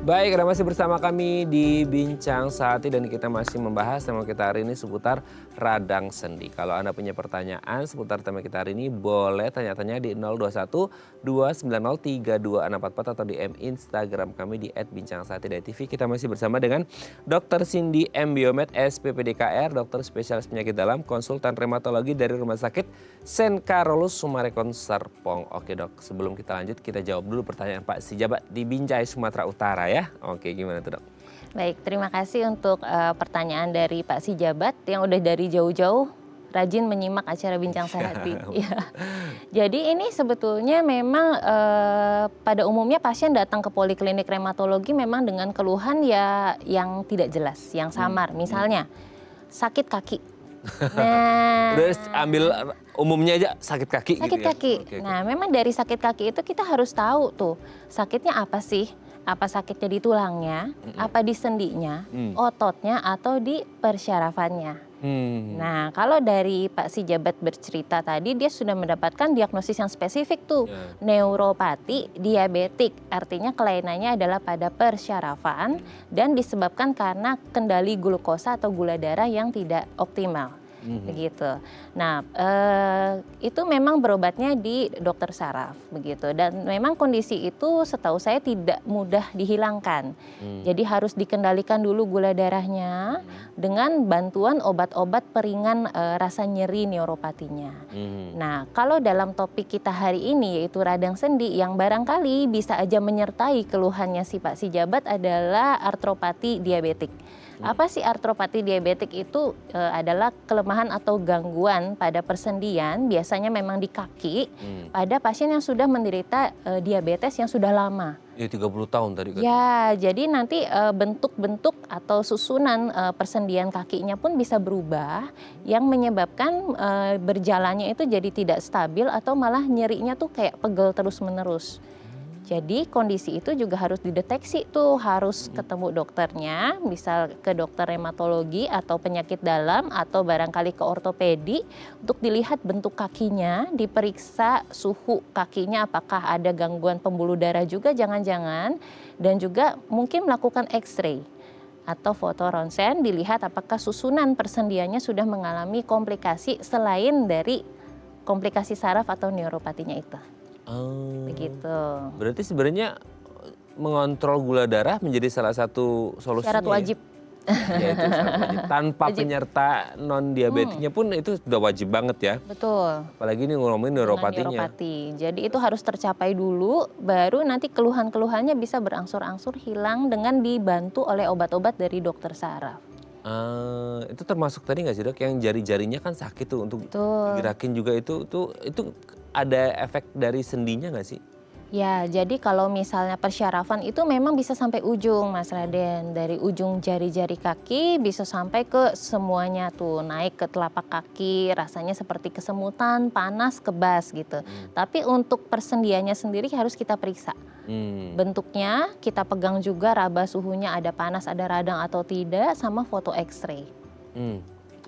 Baik, Anda masih bersama kami di Bincang Sehati dan kita masih membahas tema kita hari ini seputar radang sendi. Kalau Anda punya pertanyaan seputar tema kita hari ini boleh tanya-tanya di 021 290 32644 atau DM Instagram kami di @bincangsehati.tv. Kita masih bersama dengan Dr. Cindy M. Biomed, SPPDKR, dokter spesialis penyakit dalam, konsultan reumatologi dari Rumah Sakit Sen Carolus Sumarekon Serpong. Oke Dok, sebelum kita lanjut kita jawab dulu pertanyaan Pak si Jabat di Binjai, Sumatera Utara ya. Oke, gimana tuh Dok? Baik, terima kasih untuk pertanyaan dari Pak si Jabat yang udah dari jauh-jauh rajin menyimak acara Bincang Sehati. Ya. Jadi ini sebetulnya memang pada umumnya pasien datang ke poliklinik reumatologi memang dengan keluhan ya yang tidak jelas, yang samar. Misalnya sakit kaki. Nah, udah ambil umumnya aja sakit kaki. Sakit gitu kaki. Ya? Oke. Nah, memang dari sakit kaki itu kita harus tahu tuh sakitnya apa sih? Apa sakitnya di tulangnya, apa di sendinya, ototnya, atau di persyarafannya. Nah, kalau dari Pak si Jabat bercerita tadi, dia sudah mendapatkan diagnosis yang spesifik tuh, neuropati diabetik. Artinya kelainannya adalah pada persyarafan dan disebabkan karena kendali glukosa atau gula darah yang tidak optimal. begitu. Nah, itu memang berobatnya di dokter saraf begitu. Dan memang kondisi itu setahu saya tidak mudah dihilangkan. Jadi harus dikendalikan dulu gula darahnya dengan bantuan obat-obat peringan rasa nyeri neuropatinya. Nah, kalau dalam topik kita hari ini yaitu radang sendi yang barangkali bisa aja menyertai keluhannya si Pak Sijabat adalah artropati diabetik. Apa sih artropati diabetik itu? Adalah kelemahan atau gangguan pada persendian, biasanya memang di kaki, pada pasien yang sudah menderita diabetes yang sudah lama. Ya 30 tahun tadi kan. Ya, jadi nanti bentuk-bentuk atau susunan persendian kakinya pun bisa berubah yang menyebabkan berjalannya itu jadi tidak stabil atau malah nyerinya tuh kayak pegel terus-menerus. Jadi kondisi itu juga harus dideteksi tuh, harus ketemu dokternya, bisa ke dokter reumatologi atau penyakit dalam atau barangkali ke ortopedi untuk dilihat bentuk kakinya, diperiksa suhu kakinya apakah ada gangguan pembuluh darah juga jangan-jangan, dan juga mungkin melakukan X-ray atau foto ronsen dilihat apakah susunan persendiannya sudah mengalami komplikasi selain dari komplikasi saraf atau neuropatinya itu. Begitu. Berarti sebenarnya mengontrol gula darah menjadi salah satu solusinya. Syarat wajib. Ya, itu syarat wajib. Tanpa Wajib. penyerta non diabetiknya pun itu sudah wajib banget ya. Betul. Apalagi ini ngomongin Dengan neuropatinya. neuropati. Jadi itu harus tercapai dulu, baru nanti keluhan-keluhannya bisa berangsur-angsur hilang dengan dibantu oleh obat-obat dari dokter saraf. Itu termasuk tadi nggak sih dok, yang jari-jarinya kan sakit tuh untuk Betul. gerakin juga itu ada efek dari sendinya nggak sih? Ya, jadi kalau misalnya persyarafan itu memang bisa sampai ujung, Mas Raden. Dari ujung jari-jari kaki bisa sampai ke semuanya tuh, naik ke telapak kaki, rasanya seperti kesemutan, panas, kebas gitu. Tapi untuk persendiannya sendiri harus kita periksa. Bentuknya kita pegang juga, raba suhunya ada panas, ada radang atau tidak, sama foto X-ray.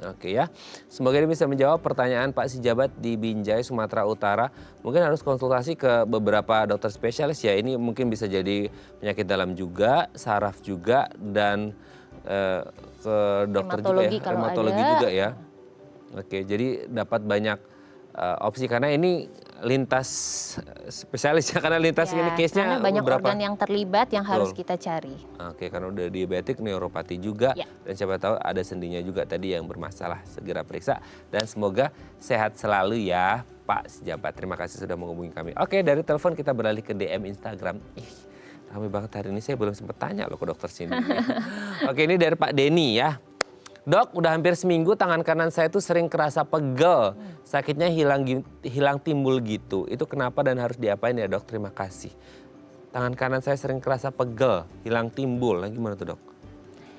Oke ya, semoga ini bisa menjawab pertanyaan Pak Sijabat di Binjai, Sumatera Utara. Mungkin harus konsultasi ke beberapa dokter spesialis ya. Ini mungkin bisa jadi penyakit dalam juga, saraf juga, dan ke dokter juga ya, kalau reumatologi ada. juga ya. Oke, jadi dapat banyak opsi karena ini lintas spesialis ya, karena lintas Ya, ini case-nya karena banyak beberapa. organ yang terlibat yang harus Betul. kita cari. Oke, karena udah diabetik, neuropati juga, Ya. dan siapa tahu ada sendinya juga tadi yang bermasalah. Segera periksa dan semoga sehat selalu ya Pak Sijabat. Terima kasih sudah menghubungi kami. Oke, dari telepon kita beralih ke DM Instagram. Ramai banget hari ini, saya belum sempat tanya loh ke dokter sini. Oke, ini dari Pak Denny ya. Dok, udah hampir seminggu tangan kanan saya tuh sering kerasa pegel. Sakitnya hilang timbul gitu. Itu kenapa dan harus diapain ya dok? Terima kasih. Tangan kanan saya sering kerasa pegel, hilang timbul. Nah, gimana tuh dok?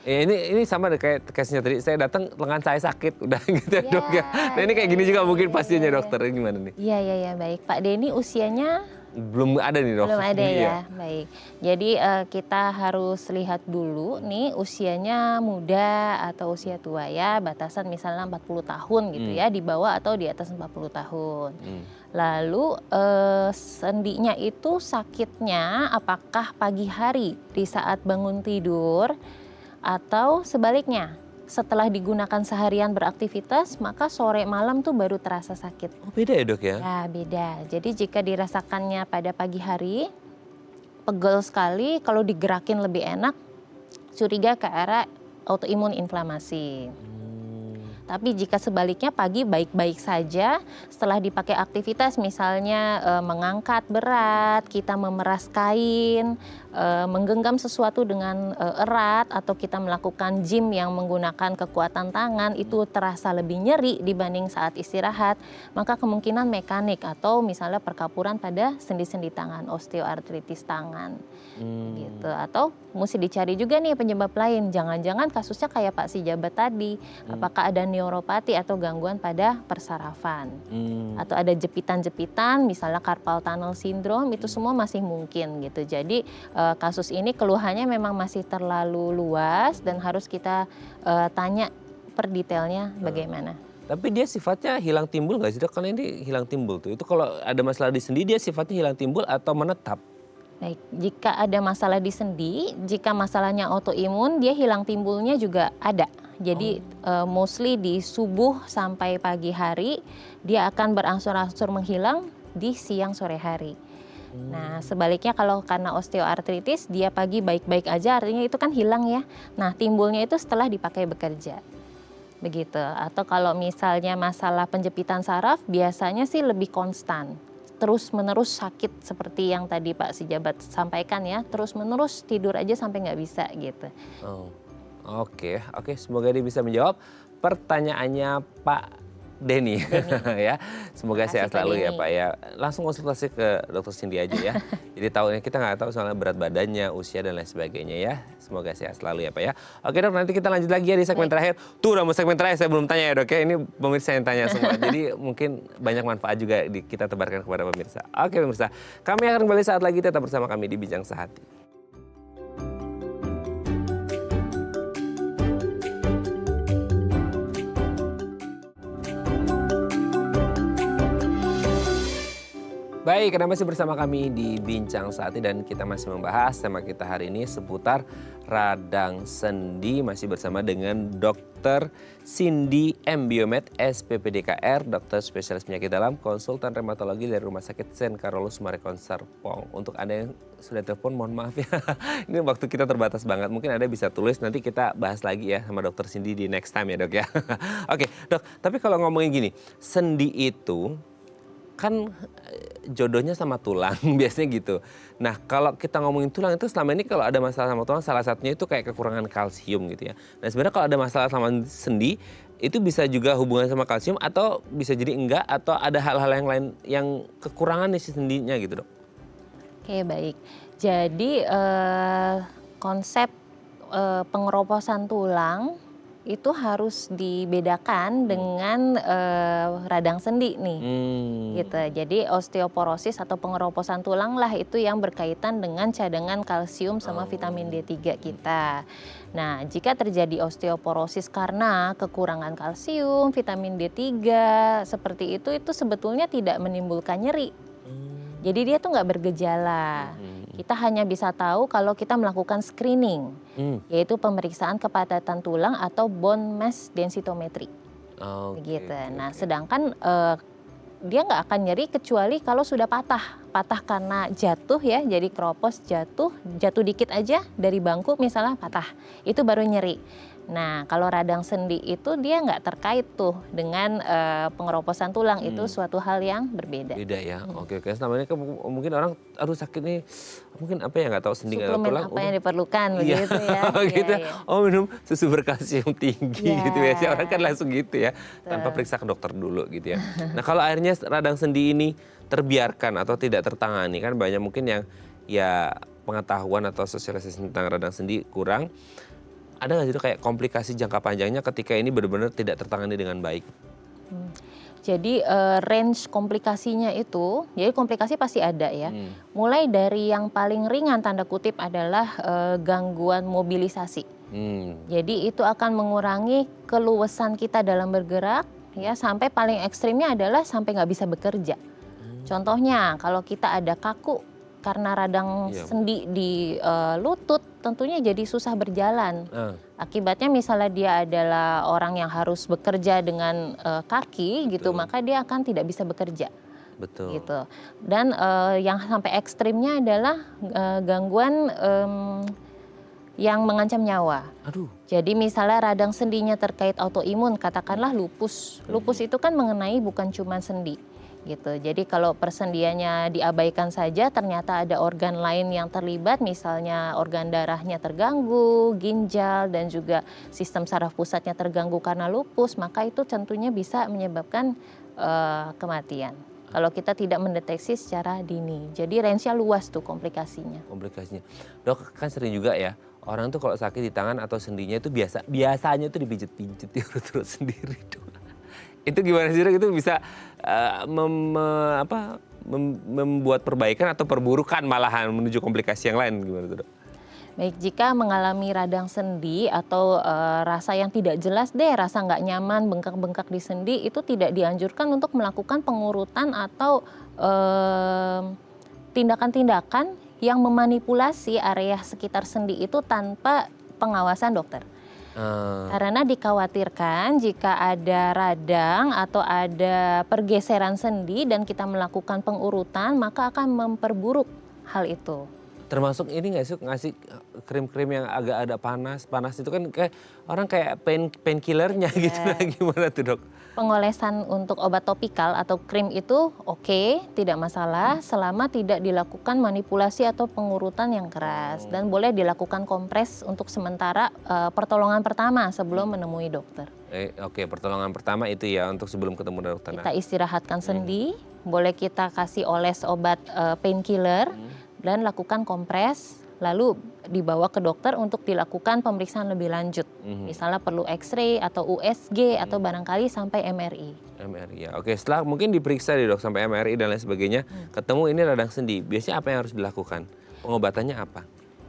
Ini sama deh kayak case-nya tadi. Saya datang lengan saya sakit, udah gitu ya dok ya. Nah ini kayak gini juga mungkin pastinya dokter. Gimana nih? Iya, baik. Pak Denny usianya Belum ada nih dok. belum ada Iya. ya, baik. Jadi kita harus lihat dulu nih usianya muda atau usia tua ya, batasan misalnya 40 tahun gitu ya, di bawah atau di atas 40 tahun. Lalu sendinya itu sakitnya apakah pagi hari di saat bangun tidur atau sebaliknya setelah digunakan seharian beraktivitas maka sore malam tuh baru terasa sakit. Oh beda ya dok ya? Ya beda. Jadi jika dirasakannya pada pagi hari pegel sekali, kalau digerakin lebih enak, curiga ke arah autoimun inflamasi. Tapi jika sebaliknya pagi baik-baik saja, setelah dipakai aktivitas misalnya mengangkat berat, kita memeras kain, menggenggam sesuatu dengan erat, atau kita melakukan gym yang menggunakan kekuatan tangan, itu terasa lebih nyeri dibanding saat istirahat, maka kemungkinan mekanik atau misalnya perkapuran pada sendi-sendi tangan, osteoartritis tangan. Gitu. Atau mesti dicari juga nih penyebab lain, jangan-jangan kasusnya kayak Pak Sijabat tadi, apakah ada neuropati atau gangguan pada persarafan, atau ada jepitan-jepitan misalnya carpal tunnel syndrome, itu semua masih mungkin gitu. Jadi kasus ini keluhannya memang masih terlalu luas dan harus kita tanya per detailnya bagaimana. Tapi dia sifatnya hilang timbul nggak sih dok? Karena ini hilang timbul tuh. Itu kalau ada masalah di sendi dia sifatnya hilang timbul atau menetap? Baik, jika ada masalah di sendi, jika masalahnya autoimun, dia hilang timbulnya juga ada. Jadi mostly di subuh sampai pagi hari, dia akan berangsur-angsur menghilang di siang sore hari. Nah, sebaliknya kalau karena osteoartritis, dia pagi baik-baik aja, artinya itu kan hilang ya. Nah, timbulnya itu setelah dipakai bekerja. Begitu. Atau kalau misalnya masalah penjepitan saraf, biasanya sih lebih konstan. Terus menerus sakit seperti yang tadi Pak Sejabat sampaikan ya, terus menerus tidur aja sampai nggak bisa gitu. Oh, oke, oke. Semoga dia bisa menjawab pertanyaannya Pak Denny ya. Semoga Makasih, sehat Pak selalu ya Denny. Pak ya. Langsung konsultasi ke dokter Cindy aja ya. Jadi tahunya kita nggak tahu soalnya berat badannya, usia dan lain sebagainya ya. Semoga sehat selalu ya Pak ya. Oke Dok, nanti kita lanjut lagi ya di segmen terakhir. Tuh udah mau segmen terakhir saya belum tanya ya Dok ya. Ini pemirsa yang tanya semua. Jadi mungkin banyak manfaat juga kita tebarkan kepada pemirsa. Oke pemirsa, kami akan kembali saat lagi, tetap bersama kami di Bincang Sehati. Baik, Anda masih bersama kami di Bincang Sehati dan kita masih membahas tema kita hari ini seputar radang sendi, masih bersama dengan Dr. Cindy M. Biomed, SPPDKR, dokter spesialis penyakit dalam, konsultan reumatologi dari Rumah Sakit Sen Carolus Marekon Serpong. Untuk Anda yang sudah telepon, mohon maaf ya, ini waktu kita terbatas banget. Mungkin Anda bisa tulis, nanti kita bahas lagi ya sama Dr. Cindy di next time ya Dok ya. Oke Dok, tapi kalau ngomongin gini, sendi itu kan jodohnya sama tulang biasanya gitu. Nah kalau kita ngomongin tulang itu selama ini kalau ada masalah sama tulang salah satunya itu kayak kekurangan kalsium gitu ya. Nah sebenarnya kalau ada masalah sama sendi itu bisa juga hubungan sama kalsium atau bisa jadi enggak atau ada hal-hal yang lain yang kekurangan di si sendinya gitu Dok. Oke, baik. Jadi konsep pengeroposan tulang itu harus dibedakan dengan radang sendi nih. Gitu. Jadi osteoporosis atau pengeroposan tulang lah itu yang berkaitan dengan cadangan kalsium sama vitamin D3 kita. Nah, jika terjadi osteoporosis karena kekurangan kalsium, vitamin D3 seperti itu sebetulnya tidak menimbulkan nyeri. Jadi dia tuh nggak bergejala. Kita hanya bisa tahu kalau kita melakukan screening, yaitu pemeriksaan kepadatan tulang atau bone mass densitometry. Begitu. Nah, sedangkan dia nggak akan nyeri kecuali kalau sudah patah karena jatuh ya, jadi keropos jatuh dikit aja dari bangku misalnya patah, itu baru nyeri. Nah, kalau radang sendi itu dia nggak terkait tuh dengan pengeroposan tulang, itu suatu hal yang berbeda. Beda ya, oke. Selama ini kan mungkin orang, aduh sakit nih, mungkin apa ya nggak tahu sendi nggak tahu Suplemen tulang. apa yang diperlukan begitu ya. Gitu. Iya. Oh minum susu berkalsium tinggi Iya. gitu ya. Orang kan langsung gitu ya, tanpa periksa ke dokter dulu gitu ya. Nah kalau akhirnya radang sendi ini terbiarkan atau tidak tertangani, kan banyak mungkin yang ya pengetahuan atau sosialisasi tentang radang sendi kurang. Ada nggak sih kayak komplikasi jangka panjangnya ketika ini benar-benar tidak tertangani dengan baik? Jadi range komplikasinya itu, jadi komplikasi pasti ada ya. Mulai dari yang paling ringan tanda kutip adalah gangguan mobilisasi. Jadi itu akan mengurangi keluasan kita dalam bergerak ya, sampai paling ekstrimnya adalah sampai nggak bisa bekerja. Contohnya kalau kita ada kaku karena radang sendi di lutut, tentunya jadi susah berjalan. Akibatnya misalnya dia adalah orang yang harus bekerja dengan kaki gitu, maka dia akan tidak bisa bekerja. Betul. Gitu. Dan yang sampai ekstrimnya adalah gangguan yang mengancam nyawa. Aduh. Jadi misalnya radang sendinya terkait autoimun, katakanlah lupus. Lupus itu kan mengenai bukan cuma sendi. Gitu. Jadi kalau persendiannya diabaikan saja, ternyata ada organ lain yang terlibat, misalnya organ darahnya terganggu, ginjal, dan juga sistem saraf pusatnya terganggu karena lupus, maka itu tentunya bisa menyebabkan kematian. Kalau kita tidak mendeteksi secara dini. Jadi range-nya luas tuh komplikasinya. Dok, kan sering juga ya, orang tuh kalau sakit di tangan atau sendinya itu biasanya tuh dipijit-pijit, diurut-urut sendiri dok. Itu gimana sih dok? Itu bisa membuat perbaikan atau perburukan malahan menuju komplikasi yang lain, gimana tuh dok? Baik, jika mengalami radang sendi atau rasa yang tidak jelas deh, rasa nggak nyaman, bengkak-bengkak di sendi, itu tidak dianjurkan untuk melakukan pengurutan atau tindakan-tindakan yang memanipulasi area sekitar sendi itu tanpa pengawasan dokter. Karena dikhawatirkan jika ada radang atau ada pergeseran sendi dan kita melakukan pengurutan, maka akan memperburuk hal itu. Termasuk ini nggak sih ngasih krim-krim yang agak ada panas itu kan kayak orang kayak painkillernya gitu. Nah, gimana tuh dok? Pengolesan untuk obat topikal atau krim itu oke, tidak masalah selama tidak dilakukan manipulasi atau pengurutan yang keras dan boleh dilakukan kompres untuk sementara pertolongan pertama sebelum menemui dokter. Oke, pertolongan pertama itu ya untuk sebelum ketemu dokter. Kita istirahatkan sendi, boleh kita kasih oles obat painkiller dan lakukan kompres. Lalu dibawa ke dokter untuk dilakukan pemeriksaan lebih lanjut. Misalnya perlu X-ray atau USG atau barangkali sampai MRI. MRI ya. Oke, setelah mungkin diperiksa dok sampai MRI dan lain sebagainya, ketemu ini radang sendi. Biasanya apa yang harus dilakukan? Pengobatannya apa?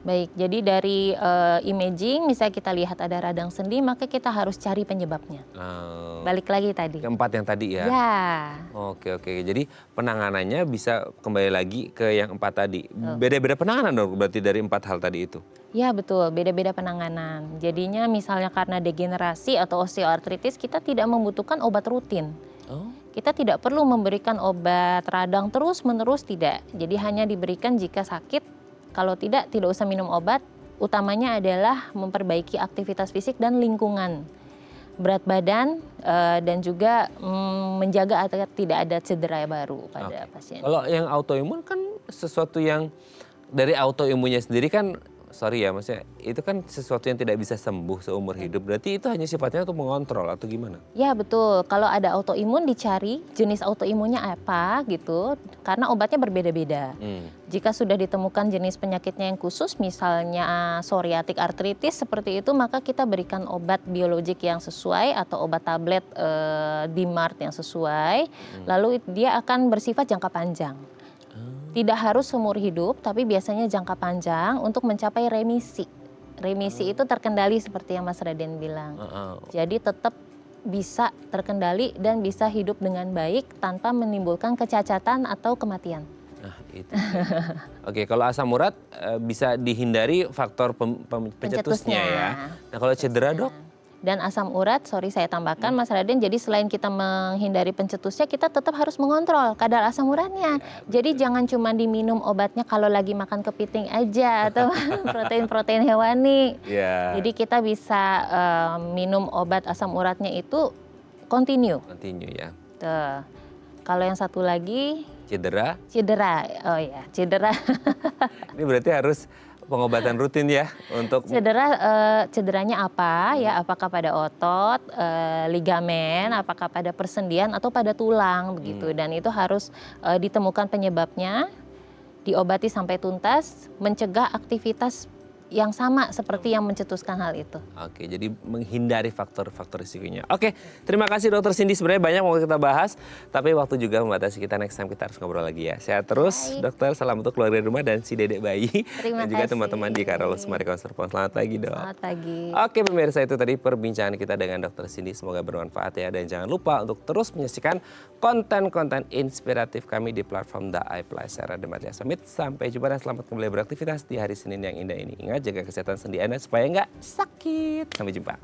Baik, jadi dari imaging misalnya kita lihat ada radang sendi, maka kita harus cari penyebabnya. Balik lagi tadi. Keempat yang tadi ya? Ya. Oke. Jadi penanganannya bisa kembali lagi ke yang 4 tadi. Beda-beda penanganan dong berarti dari 4 hal tadi itu? Ya betul, beda-beda penanganan. Jadinya misalnya karena degenerasi atau osteoartritis kita tidak membutuhkan obat rutin. Kita tidak perlu memberikan obat radang terus-menerus, tidak. Jadi hanya diberikan jika sakit. Kalau tidak usah minum obat. Utamanya adalah memperbaiki aktivitas fisik dan lingkungan. Berat badan dan juga menjaga agar tidak ada cedera baru pada pasien. Kalau yang autoimun kan sesuatu yang dari autoimunnya sendiri kan, sorry ya maksudnya, itu kan sesuatu yang tidak bisa sembuh seumur hidup. Berarti itu hanya sifatnya untuk mengontrol atau gimana? Ya betul, kalau ada autoimun dicari jenis autoimunnya apa gitu, karena obatnya berbeda-beda. Jika sudah ditemukan jenis penyakitnya yang khusus, misalnya psoriatic arthritis seperti itu, maka kita berikan obat biologik yang sesuai atau obat tablet DMARD yang sesuai, lalu dia akan bersifat jangka panjang. Tidak harus seumur hidup, tapi biasanya jangka panjang untuk mencapai remisi. Remisi itu terkendali seperti yang Mas Raden bilang. Jadi tetap bisa terkendali dan bisa hidup dengan baik tanpa menimbulkan kecacatan atau kematian. Nah itu. Oke, kalau asam urat bisa dihindari faktor pencetusnya ya. Nah kalau cedera dok? Dan asam urat, saya tambahkan Mas Raden, jadi selain kita menghindari pencetusnya, kita tetap harus mengontrol kadar asam uratnya. Jadi jangan cuma diminum obatnya kalau lagi makan kepiting aja atau protein-protein hewani. Jadi kita bisa minum obat asam uratnya itu continue. Continue ya. Tuh. Kalau yang satu lagi cedera. Oh ya, cedera. Ini berarti harus pengobatan rutin ya untuk cederanya apa ya, apakah pada otot, ligamen, apakah pada persendian atau pada tulang begitu, dan itu harus ditemukan penyebabnya, diobati sampai tuntas, mencegah aktivitas yang sama seperti yang mencetuskan hal itu. Oke, jadi menghindari faktor-faktor risikonya. Oke, terima kasih Dokter Cindy. Sebenarnya banyak mau kita bahas, tapi waktu juga membatasi kita. Next time kita harus ngobrol lagi ya. Sehat terus, dokter. Salam untuk keluarga di rumah dan si dedek bayi. Terima dan juga kasih. teman-teman di Carolus Mari Konserpon. Selamat pagi, Dok. Selamat pagi. Oke, pemirsa, itu tadi perbincangan kita dengan Dokter Cindy. Semoga bermanfaat ya. Dan jangan lupa untuk terus menyaksikan konten-konten inspiratif kami di platform The iPlus. Saya Raden Matlia Samit. Sampai jumpa dan selamat kembali beraktivitas di hari Senin yang indah ini. Ingat, jaga kesehatan sendi Anda supaya nggak sakit. Sampai jumpa.